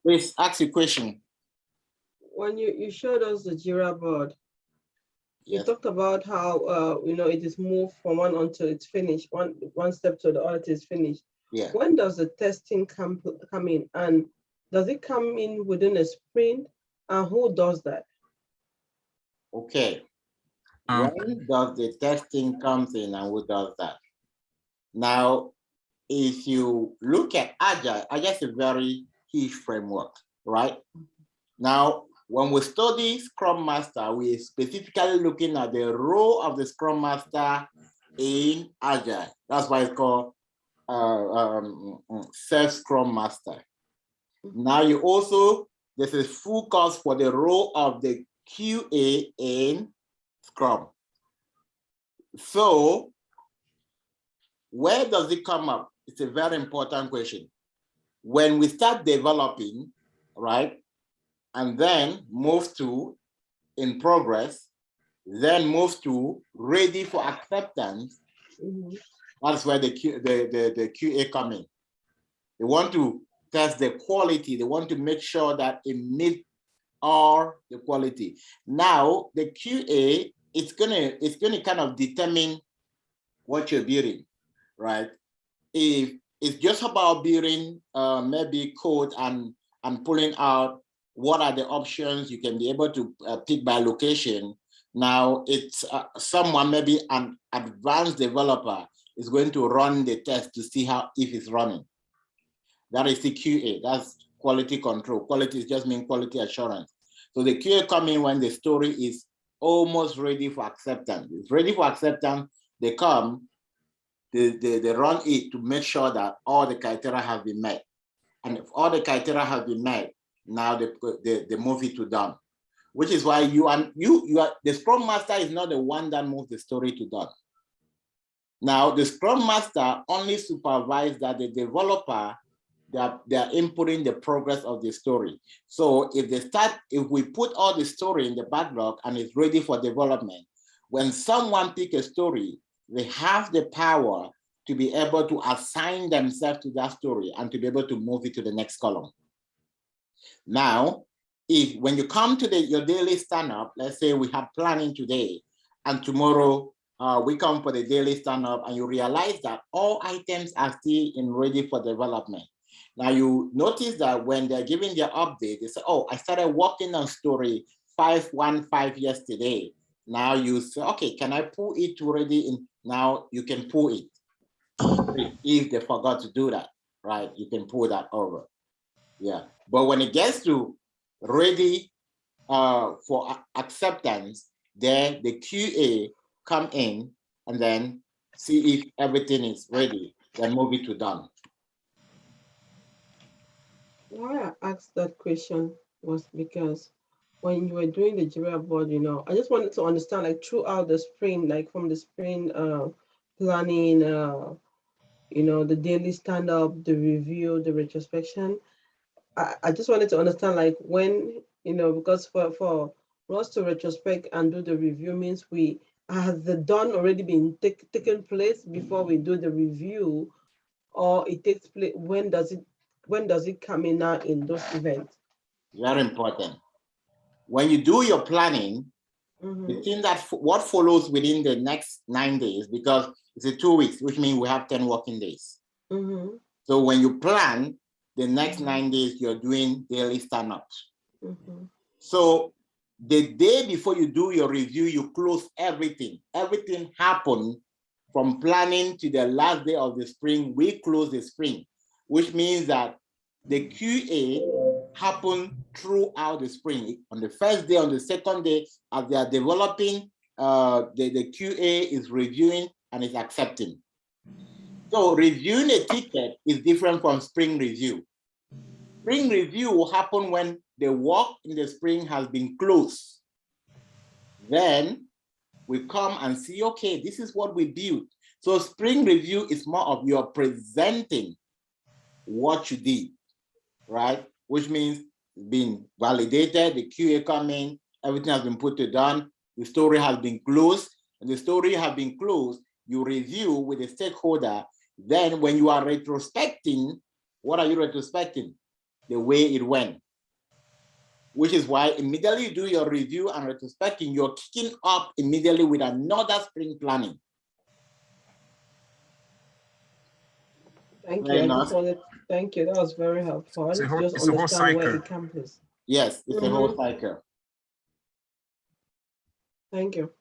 Please ask your question. When you showed us the Jira board, you Yes. talked about how it is moved from one until it's finished, one step to the other till it's finished. Yeah. When does the testing come in, and does it come in within a sprint, and who does that? Okay. When does the testing comes in and who does that? Now, if you look at Agile, Agile is a very huge framework, right? Now, when we study Scrum Master, we specifically looking at the role of the Scrum Master in Agile. That's why it's called Self-Scrum Master. Now you also, there's a full course for the role of the QA in Scrum. So where does it come up? It's a very important question. When we start developing, right, and then move to in progress, then move to ready for acceptance, that's where the QA come in. They want to test the quality. They want to make sure that it meets all the quality. Now, the QA, it's gonna kind of determine what you're building, right? If it's just about building maybe code and pulling out what are the options you can be able to pick by location. Now it's someone, maybe an advanced developer, is going to run the test to see how if it's running. That is the QA. That's quality control. Quality is just mean quality assurance. So the QA come in when the story is almost ready for acceptance. It's ready for acceptance. They come. They run it to make sure that all the criteria have been met. And if all the criteria have been met, now they move it to done. Which is why you are the Scrum Master is not the one that moves the story to done. Now the Scrum Master only supervises that the developer they are inputting the progress of the story. So if we put all the story in the backlog and it's ready for development, when someone pick a story, they have the power to be able to assign themselves to that story and to be able to move it to the next column. Now, when you come to your daily stand-up, let's say we have planning today, and tomorrow we come for the daily stand-up, and you realize that all items are still in ready for development. Now you notice that when they're giving their update, they say, oh, I started working on story 515 yesterday. Now you say, okay, can I pull it already in? Now you can pull it. If they forgot to do that, right? You can pull that over. Yeah. But when it gets to ready for acceptance, then the QA come in and then see if everything is ready, then move it to done. Why I asked that question was because when you were doing the Jira board, I just wanted to understand, like, throughout the sprint, like from the sprint planning, the daily stand-up, the review, the retrospection. I just wanted to understand, like, when, because for us to retrospect and do the review means has the done already been taken place before we do the review, or it takes place, when does it come in now in those events? Very important. When you do your planning, the thing that what follows within the next 9 days, because it's a 2 weeks, which means we have 10 working days. So when you plan the next 9 days, you're doing daily stand-ups. So the day before you do your review, you close everything. Everything happened from planning to the last day of the sprint. We close the sprint, which means that the QA happened throughout the sprint. On the first day, on the second day, as they are developing, the QA is reviewing and is accepting. So reviewing a ticket is different from sprint review. Spring review will happen when the work in the spring has been closed. Then we come and see, okay, this is what we built. So spring review is more of you're presenting what you did, right? Which means it's been validated, the QA come in, everything has been put to done, the story has been closed, and the story has been closed, you review with the stakeholder. Then when you are retrospecting, what are you retrospecting? the way it went. Which is why immediately you do your review and retrospecting, you're kicking up immediately with another sprint planning. Thank you. I just wanted to thank you. That was very helpful. I need to just understand where it comes. Yes, it's a whole cycle. Thank you.